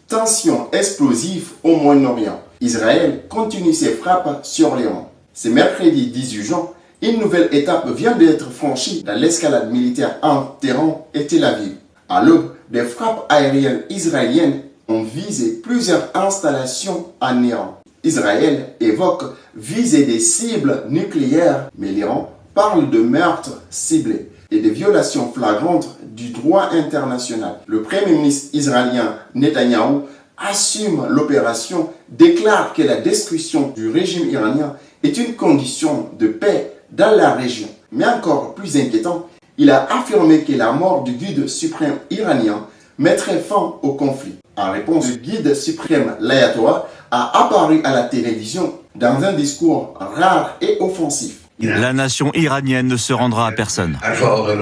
Tensions explosives au Moyen-Orient. Israël continue ses frappes sur l'Iran. C'est mercredi 18 juin, une nouvelle étape vient d'être franchie dans l'escalade militaire entre Téhéran et Tel Aviv. À l'aube, des frappes aériennes israéliennes ont visé plusieurs installations en Iran. Israël évoque viser des cibles nucléaires, mais l'Iran parle de meurtres ciblés et de violations flagrantes du droit international. Le Premier ministre israélien Netanyahou assume l'opération, déclare que la destruction du régime iranien est une condition de paix dans la région. Mais encore plus inquiétant, il a affirmé que la mort du guide suprême iranien mettrait fin au conflit. En réponse, le guide suprême l'Ayatollah a apparu à la télévision dans un discours rare et offensif. La nation iranienne ne se rendra à personne.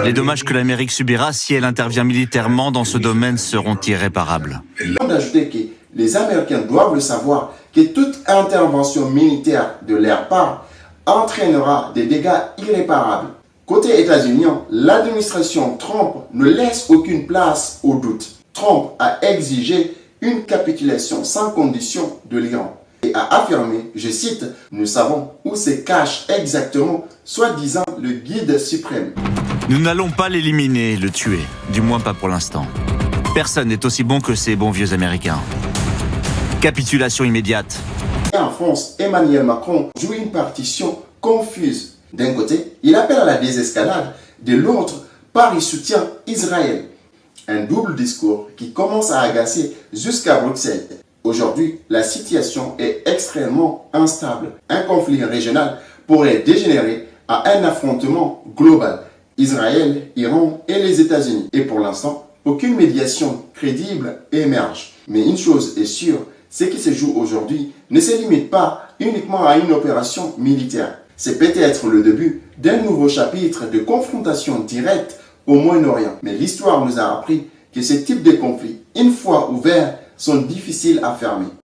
Les dommages que l'Amérique subira si elle intervient militairement dans ce domaine seront irréparables. Il a ajouté que les Américains doivent le savoir que toute intervention militaire de leur part entraînera des dégâts irréparables. Côté états-unien, l'administration Trump ne laisse aucune place au doute. Trump a exigé une capitulation sans condition de l'Iran et a affirmé, je cite, « Nous savons où se cache exactement, soi-disant, le guide suprême. » Nous n'allons pas l'éliminer, le tuer, du moins pas pour l'instant. Personne n'est aussi bon que ces bons vieux Américains. Capitulation immédiate. Et en France, Emmanuel Macron joue une partition confuse. D'un côté, il appelle à la désescalade, de l'autre, il soutient Israël. Un double discours qui commence à agacer jusqu'à Bruxelles. Aujourd'hui, la situation est extrêmement instable. Un conflit régional pourrait dégénérer à un affrontement global. Israël, Iran et les États-Unis. Et pour l'instant, aucune médiation crédible émerge. Mais une chose est sûre, ce qui se joue aujourd'hui ne se limite pas uniquement à une opération militaire. C'est peut-être le début d'un nouveau chapitre de confrontation directe au Moyen-Orient. Mais l'histoire nous a appris que ce type de conflits, une fois ouverts, sont difficiles à fermer.